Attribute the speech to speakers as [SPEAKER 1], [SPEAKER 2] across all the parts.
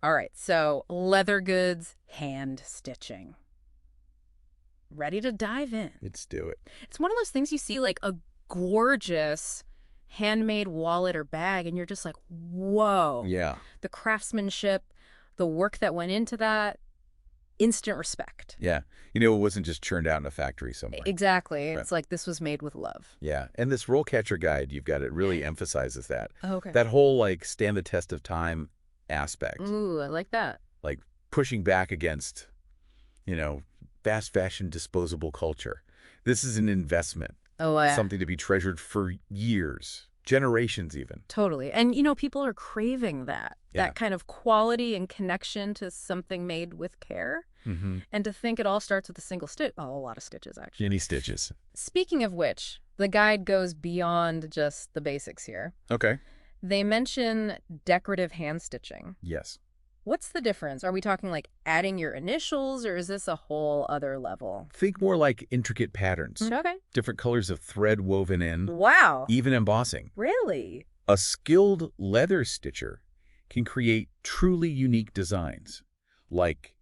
[SPEAKER 1] All right, so leather goods, hand stitching. Ready to dive in.
[SPEAKER 2] Let's do it.
[SPEAKER 1] It's one of those things you see like a gorgeous handmade wallet or bag, and you're just like, whoa.
[SPEAKER 2] Yeah.
[SPEAKER 1] The craftsmanship, the work that went into that, instant respect.
[SPEAKER 2] Yeah. You know, it wasn't just churned out in a factory somewhere.
[SPEAKER 1] Exactly.
[SPEAKER 2] Right.
[SPEAKER 1] It's like this was made with love.
[SPEAKER 2] Yeah. And this RoleCatcher guide you've got, it really emphasizes that.
[SPEAKER 1] Oh, okay.
[SPEAKER 2] That whole, like, stand the test of time aspect.
[SPEAKER 1] Ooh, I like that.
[SPEAKER 2] Like, pushing back against, you know, fast fashion disposable culture. This is an investment.
[SPEAKER 1] Oh, yeah.
[SPEAKER 2] Something to be treasured for years, generations even.
[SPEAKER 1] Totally. And, people are craving that.
[SPEAKER 2] Yeah.
[SPEAKER 1] That kind of quality and connection to something made with care.
[SPEAKER 2] Mm-hmm.
[SPEAKER 1] And to think it all starts with a single stitch. Oh, a lot of stitches, actually.
[SPEAKER 2] Any stitches.
[SPEAKER 1] Speaking of which, the guide goes beyond just the basics here.
[SPEAKER 2] Okay.
[SPEAKER 1] They mention decorative hand stitching.
[SPEAKER 2] Yes.
[SPEAKER 1] What's the difference? Are we talking like adding your initials, or is this a whole other level?
[SPEAKER 2] Think more like intricate patterns.
[SPEAKER 1] Okay.
[SPEAKER 2] Different colors of thread woven in.
[SPEAKER 1] Wow.
[SPEAKER 2] Even embossing.
[SPEAKER 1] Really?
[SPEAKER 2] A skilled leather stitcher can create truly unique designs, like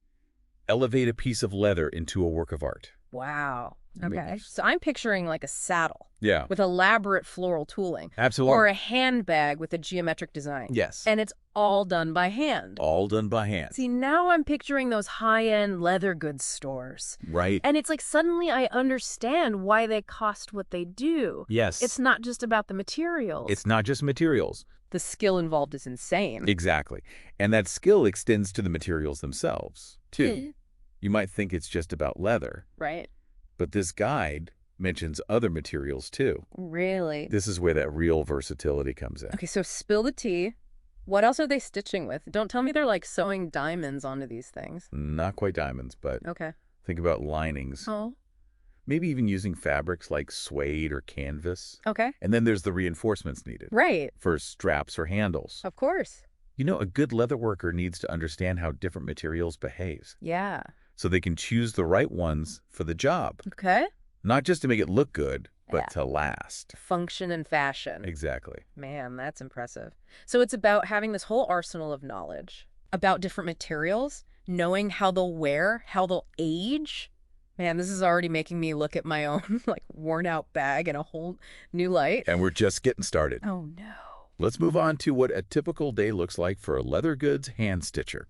[SPEAKER 2] elevate a piece of leather into a work of art.
[SPEAKER 1] Wow. Okay. So I'm picturing like a saddle
[SPEAKER 2] Yeah,
[SPEAKER 1] with elaborate floral tooling.
[SPEAKER 2] absolutely.
[SPEAKER 1] Or a handbag with a geometric design.
[SPEAKER 2] Yes.
[SPEAKER 1] And it's all done by hand.
[SPEAKER 2] All done by hand.
[SPEAKER 1] See, now I'm picturing those high-end leather goods stores.
[SPEAKER 2] Right.
[SPEAKER 1] And it's like suddenly I understand why they cost what they do.
[SPEAKER 2] Yes.
[SPEAKER 1] It's not just about the materials.
[SPEAKER 2] It's not just materials.
[SPEAKER 1] The skill involved is insane.
[SPEAKER 2] Exactly. And that skill extends to the materials themselves, too. You might think it's just about leather,
[SPEAKER 1] Right.
[SPEAKER 2] but this guide mentions other materials, too.
[SPEAKER 1] Really?
[SPEAKER 2] This is where that real versatility comes in.
[SPEAKER 1] Okay, so spill the tea. What else are they stitching with? Don't tell me they're like sewing diamonds onto these things.
[SPEAKER 2] Not quite diamonds, but
[SPEAKER 1] Okay.
[SPEAKER 2] think about linings.
[SPEAKER 1] Oh.
[SPEAKER 2] Maybe even using fabrics like suede or canvas.
[SPEAKER 1] Okay.
[SPEAKER 2] And then there's the reinforcements needed
[SPEAKER 1] Right.
[SPEAKER 2] for straps or handles.
[SPEAKER 1] Of course.
[SPEAKER 2] You know, a good leather worker needs to understand how different materials behave
[SPEAKER 1] Yeah.
[SPEAKER 2] so they can choose the right ones for the job.
[SPEAKER 1] Okay.
[SPEAKER 2] Not just to make it look good, but
[SPEAKER 1] Yeah.
[SPEAKER 2] to last.
[SPEAKER 1] Function and fashion.
[SPEAKER 2] Exactly.
[SPEAKER 1] Man, that's impressive. So it's about having this whole arsenal of knowledge about different materials, knowing how they'll wear, how they'll age. Man, this is already making me look at my own like worn out bag in a whole new light.
[SPEAKER 2] And we're just getting started.
[SPEAKER 1] Oh no.
[SPEAKER 2] Let's move on to what a typical day looks like for a leather goods hand stitcher.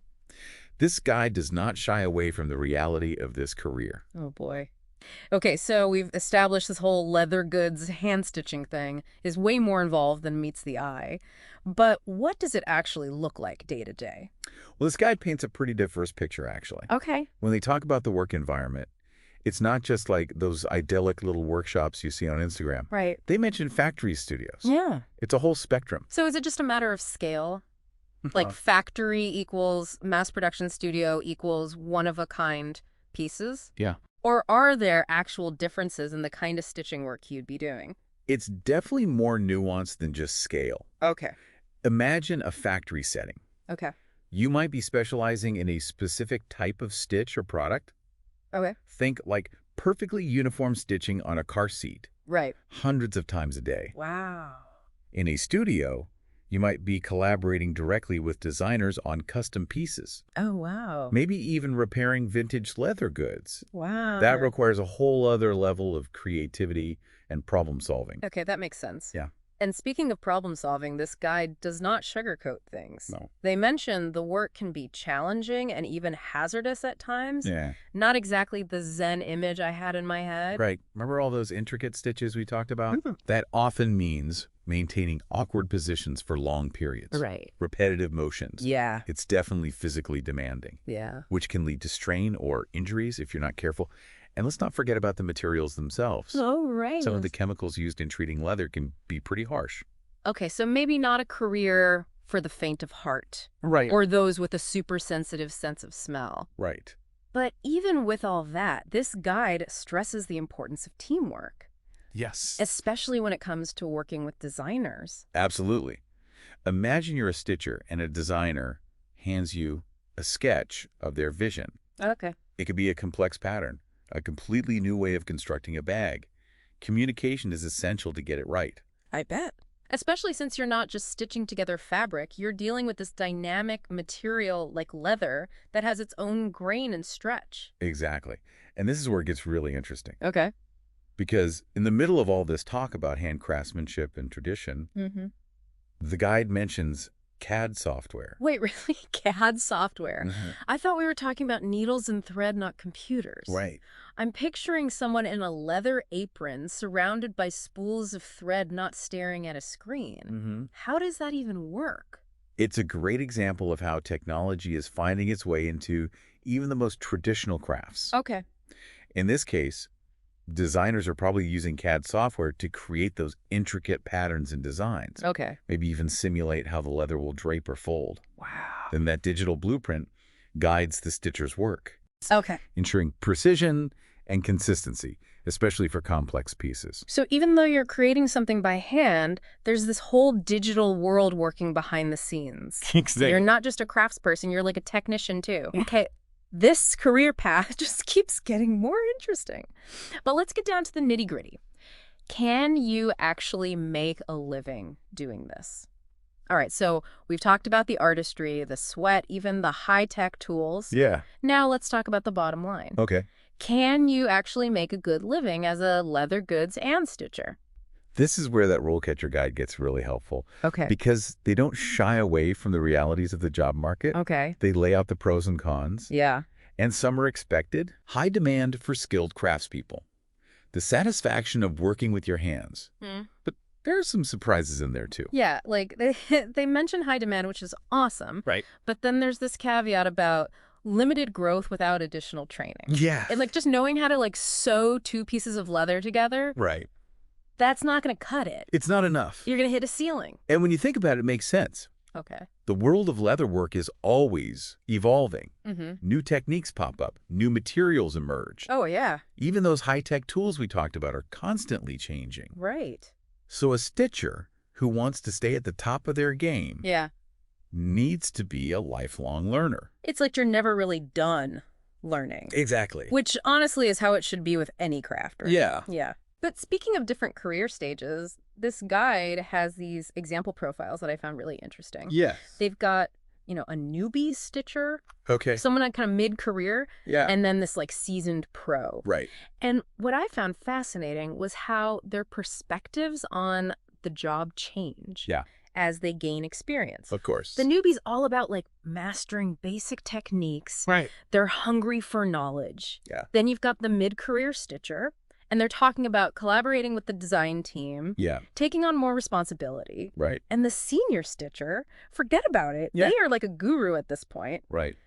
[SPEAKER 2] This guide does not shy away from the reality of this career.
[SPEAKER 1] Oh boy. Okay, so we've established this whole leather goods hand stitching thing is way more involved than meets the eye. But what does it actually look like day to day?
[SPEAKER 2] Well, this guide paints a pretty diverse picture, actually.
[SPEAKER 1] Okay.
[SPEAKER 2] When they talk about the work environment, it's not just like those idyllic little workshops you see on Instagram.
[SPEAKER 1] Right.
[SPEAKER 2] They mention factory studios.
[SPEAKER 1] Yeah.
[SPEAKER 2] It's a whole spectrum.
[SPEAKER 1] So is it just a matter of scale? Like factory equals mass production studio equals one-of-a-kind pieces?
[SPEAKER 2] Yeah.
[SPEAKER 1] Or are there actual differences in the kind of stitching work you'd be doing?
[SPEAKER 2] It's definitely more nuanced than just scale.
[SPEAKER 1] Okay.
[SPEAKER 2] Imagine a factory setting.
[SPEAKER 1] Okay.
[SPEAKER 2] You might be specializing in a specific type of stitch or product.
[SPEAKER 1] Okay.
[SPEAKER 2] Think like perfectly uniform stitching on a car seat,
[SPEAKER 1] Right.
[SPEAKER 2] hundreds of times a day.
[SPEAKER 1] Wow.
[SPEAKER 2] In a studio, you might be collaborating directly with designers on custom pieces,
[SPEAKER 1] Oh, wow.
[SPEAKER 2] maybe even repairing vintage leather goods.
[SPEAKER 1] Wow.
[SPEAKER 2] That requires a whole other level of creativity and problem solving.
[SPEAKER 1] Okay, that makes sense.
[SPEAKER 2] Yeah.
[SPEAKER 1] And speaking of problem solving, this guide does not sugarcoat things.
[SPEAKER 2] No.
[SPEAKER 1] They mention the work can be challenging and even hazardous at times.
[SPEAKER 2] Yeah.
[SPEAKER 1] Not exactly the Zen image I had in my head.
[SPEAKER 2] Right. Remember all those intricate stitches we talked about? That often means maintaining awkward positions for long periods.
[SPEAKER 1] Right.
[SPEAKER 2] Repetitive motions.
[SPEAKER 1] Yeah.
[SPEAKER 2] It's definitely physically demanding,
[SPEAKER 1] Yeah.
[SPEAKER 2] which can lead to strain or injuries if you're not careful. And let's not forget about the materials themselves.
[SPEAKER 1] Oh, right.
[SPEAKER 2] Some of the chemicals used in treating leather can be pretty harsh.
[SPEAKER 1] Okay, so maybe not a career for the faint of heart.
[SPEAKER 2] Right.
[SPEAKER 1] Or those with a super sensitive sense of smell.
[SPEAKER 2] Right.
[SPEAKER 1] But even with all that, this guide stresses the importance of teamwork,
[SPEAKER 2] Yes.
[SPEAKER 1] especially when it comes to working with designers.
[SPEAKER 2] Absolutely. Imagine you're a stitcher and a designer hands you a sketch of their vision.
[SPEAKER 1] Okay.
[SPEAKER 2] It could be a complex pattern, a completely new way of constructing a bag. Communication is essential to get it right.
[SPEAKER 1] I bet. Especially since you're not just stitching together fabric, you're dealing with this dynamic material like leather that has its own grain and stretch.
[SPEAKER 2] Exactly. And this is where it gets really interesting.
[SPEAKER 1] Okay.
[SPEAKER 2] Because in the middle of all this talk about hand craftsmanship and tradition, the guide mentions CAD software.
[SPEAKER 1] Wait, really? CAD software?
[SPEAKER 2] Mhm.
[SPEAKER 1] I thought we were talking about needles and thread, not computers.
[SPEAKER 2] Right.
[SPEAKER 1] I'm picturing someone in a leather apron surrounded by spools of thread, not staring at a screen. How does that even work?
[SPEAKER 2] It's a great example of how technology is finding its way into even the most traditional crafts.
[SPEAKER 1] Okay.
[SPEAKER 2] In this case, designers are probably using CAD software to create those intricate patterns and designs.
[SPEAKER 1] Okay.
[SPEAKER 2] Maybe even simulate how the leather will drape or fold.
[SPEAKER 1] Wow.
[SPEAKER 2] Then that digital blueprint guides the stitcher's work,
[SPEAKER 1] Okay.
[SPEAKER 2] ensuring precision and consistency, especially for complex pieces.
[SPEAKER 1] So even though you're creating something by hand, there's this whole digital world working behind the scenes. You're not just a craftsperson, you're like a technician too. Okay, this career path just keeps getting more interesting. But let's get down to the nitty-gritty. Can you actually make a living doing this? All right, so we've talked about the artistry, the sweat, even the high-tech tools.
[SPEAKER 2] Yeah.
[SPEAKER 1] Now let's talk about the bottom line.
[SPEAKER 2] Okay.
[SPEAKER 1] Can you actually make a good living as a leather goods and stitcher?
[SPEAKER 2] This is where that RoleCatcher guide gets really helpful.
[SPEAKER 1] Okay.
[SPEAKER 2] Because they don't shy away from the realities of the job market.
[SPEAKER 1] Okay.
[SPEAKER 2] They lay out the pros and cons.
[SPEAKER 1] Yeah.
[SPEAKER 2] And some are expected. High demand for skilled craftspeople. The satisfaction of working with your hands. But there are some surprises in there too.
[SPEAKER 1] Yeah, like they mention high demand, which is awesome.
[SPEAKER 2] Right.
[SPEAKER 1] But then there's this caveat about limited growth without additional training.
[SPEAKER 2] Yeah.
[SPEAKER 1] And like just knowing how to like sew two pieces of leather together,
[SPEAKER 2] Right.
[SPEAKER 1] that's not going to cut it.
[SPEAKER 2] It's not enough.
[SPEAKER 1] You're going to hit a ceiling.
[SPEAKER 2] And when you think about it, it makes sense.
[SPEAKER 1] Okay.
[SPEAKER 2] The world of leatherwork is always evolving.
[SPEAKER 1] Mm-hmm.
[SPEAKER 2] New techniques pop up. New materials emerge.
[SPEAKER 1] Oh, yeah.
[SPEAKER 2] Even those high-tech tools we talked about are constantly changing.
[SPEAKER 1] Right.
[SPEAKER 2] So a stitcher who wants to stay at the top of their game
[SPEAKER 1] Yeah.
[SPEAKER 2] needs to be a lifelong learner.
[SPEAKER 1] It's like you're never really done learning.
[SPEAKER 2] Exactly.
[SPEAKER 1] Which honestly is how it should be with any craft. Right?
[SPEAKER 2] Yeah.
[SPEAKER 1] Yeah. But speaking of different career stages, this guide has these example profiles that I found really interesting.
[SPEAKER 2] Yes.
[SPEAKER 1] They've got, a newbie stitcher,
[SPEAKER 2] Okay.
[SPEAKER 1] someone at kind of mid-career,
[SPEAKER 2] Yeah.
[SPEAKER 1] and then this like seasoned pro.
[SPEAKER 2] Right.
[SPEAKER 1] And what I found fascinating was how their perspectives on the job change
[SPEAKER 2] Yeah.
[SPEAKER 1] as they gain experience.
[SPEAKER 2] Of course.
[SPEAKER 1] The newbie's all about like mastering basic techniques.
[SPEAKER 2] Right.
[SPEAKER 1] They're hungry for knowledge.
[SPEAKER 2] Yeah.
[SPEAKER 1] Then you've got the mid-career stitcher, and they're talking about collaborating with the design team,
[SPEAKER 2] Yeah.
[SPEAKER 1] taking on more responsibility.
[SPEAKER 2] Right.
[SPEAKER 1] And the senior stitcher, forget about it.
[SPEAKER 2] Yeah.
[SPEAKER 1] They are like a guru at this point.
[SPEAKER 2] Right.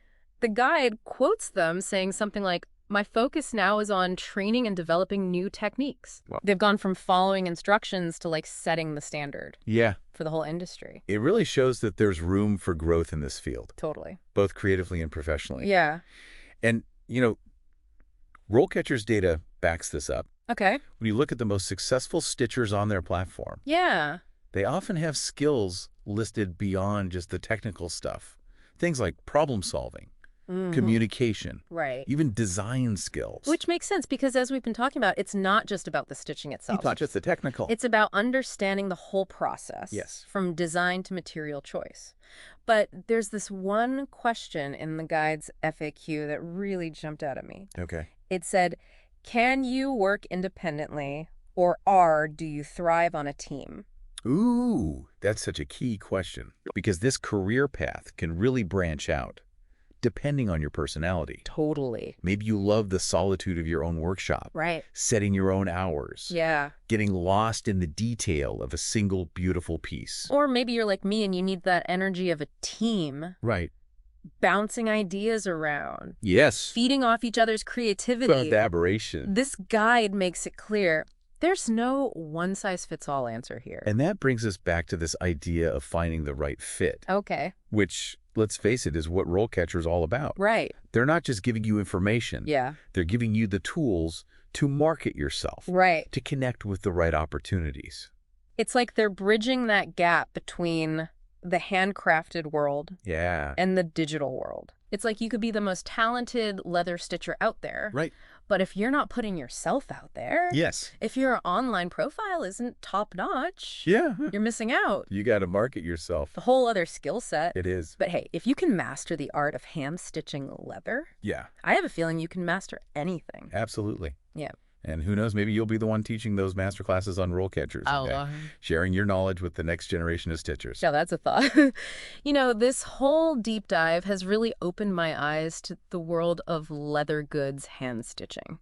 [SPEAKER 1] The guide quotes them saying something like, "My focus now is on training and developing new techniques."
[SPEAKER 2] Wow.
[SPEAKER 1] They've gone from following instructions to like setting the standard
[SPEAKER 2] Yeah.
[SPEAKER 1] for the whole industry.
[SPEAKER 2] It really shows that there's room for growth in this field,
[SPEAKER 1] Totally.
[SPEAKER 2] both creatively and professionally.
[SPEAKER 1] Yeah.
[SPEAKER 2] And, RoleCatcher's data backs this up.
[SPEAKER 1] Okay.
[SPEAKER 2] When you look at the most successful stitchers on their platform,
[SPEAKER 1] Yeah.
[SPEAKER 2] they often have skills listed beyond just the technical stuff. Things like problem solving, communication,
[SPEAKER 1] Right.
[SPEAKER 2] even design skills.
[SPEAKER 1] Which makes sense because as we've been talking about, it's not just about the stitching itself.
[SPEAKER 2] It's not just the technical.
[SPEAKER 1] It's about understanding the whole process.
[SPEAKER 2] Yes.
[SPEAKER 1] From design to material choice. But there's this one question in the guide's FAQ that really jumped out at me.
[SPEAKER 2] Okay.
[SPEAKER 1] It said, "Can you work independently or do you thrive on a team?"
[SPEAKER 2] Ooh, that's such a key question because this career path can really branch out depending on your personality.
[SPEAKER 1] Totally.
[SPEAKER 2] Maybe you love the solitude of your own workshop,
[SPEAKER 1] Right.
[SPEAKER 2] setting your own hours,
[SPEAKER 1] Yeah.
[SPEAKER 2] getting lost in the detail of a single beautiful piece.
[SPEAKER 1] Or maybe you're like me and you need that energy of a team,
[SPEAKER 2] Right.
[SPEAKER 1] bouncing ideas around,
[SPEAKER 2] Yes.
[SPEAKER 1] feeding off each other's creativity.
[SPEAKER 2] Collaboration.
[SPEAKER 1] This guide makes it clear there's no one-size-fits-all answer here.
[SPEAKER 2] And that brings us back to this idea of finding the right fit,
[SPEAKER 1] Okay.
[SPEAKER 2] which, let's face it, is what RoleCatcher is all about.
[SPEAKER 1] Right.
[SPEAKER 2] They're not just giving you information.
[SPEAKER 1] Yeah.
[SPEAKER 2] They're giving you the tools to market yourself,
[SPEAKER 1] Right.
[SPEAKER 2] to connect with the right opportunities.
[SPEAKER 1] It's like they're bridging that gap between the handcrafted world
[SPEAKER 2] Yeah.
[SPEAKER 1] and the digital world. It's like you could be the most talented leather stitcher out there,
[SPEAKER 2] Right.
[SPEAKER 1] But if you're not putting yourself out there,
[SPEAKER 2] Yes.
[SPEAKER 1] if your online profile isn't top-notch,
[SPEAKER 2] Yeah.
[SPEAKER 1] you're missing out.
[SPEAKER 2] You got to market yourself.
[SPEAKER 1] The whole other skill set.
[SPEAKER 2] It is.
[SPEAKER 1] But hey, if you can master the art of hand-stitching leather,
[SPEAKER 2] Yeah,
[SPEAKER 1] I have a feeling you can master anything.
[SPEAKER 2] absolutely.
[SPEAKER 1] Yeah.
[SPEAKER 2] And who knows, maybe you'll be the one teaching those master classes on RoleCatcher someday, sharing your knowledge with the next generation of stitchers.
[SPEAKER 1] Yeah, that's a thought. This whole deep dive has really opened my eyes to the world of leather goods hand stitching.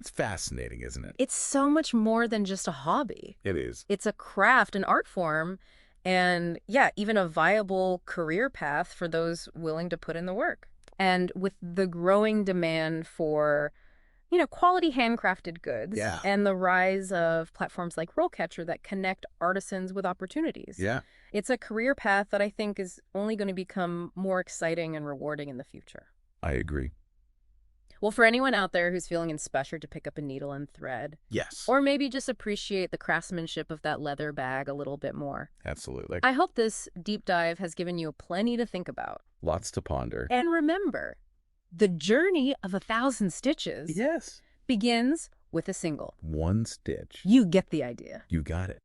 [SPEAKER 2] It's fascinating, isn't it?
[SPEAKER 1] It's so much more than just a hobby.
[SPEAKER 2] It is.
[SPEAKER 1] It's a craft, an art form, and yeah, even a viable career path for those willing to put in the work. And with the growing demand for quality handcrafted goods
[SPEAKER 2] Yeah.
[SPEAKER 1] and the rise of platforms like RoleCatcher that connect artisans with opportunities.
[SPEAKER 2] Yeah.
[SPEAKER 1] It's a career path that I think is only going to become more exciting and rewarding in the future.
[SPEAKER 2] I agree.
[SPEAKER 1] Well, for anyone out there who's feeling inspired to pick up a needle and thread,
[SPEAKER 2] Yes.
[SPEAKER 1] or maybe just appreciate the craftsmanship of that leather bag a little bit more,
[SPEAKER 2] Absolutely.
[SPEAKER 1] I hope this deep dive has given you plenty to think about.
[SPEAKER 2] Lots to ponder.
[SPEAKER 1] And remember, the journey of 1,000 stitches
[SPEAKER 2] Yes.
[SPEAKER 1] begins with a single.
[SPEAKER 2] One stitch.
[SPEAKER 1] You get the idea.
[SPEAKER 2] You got it.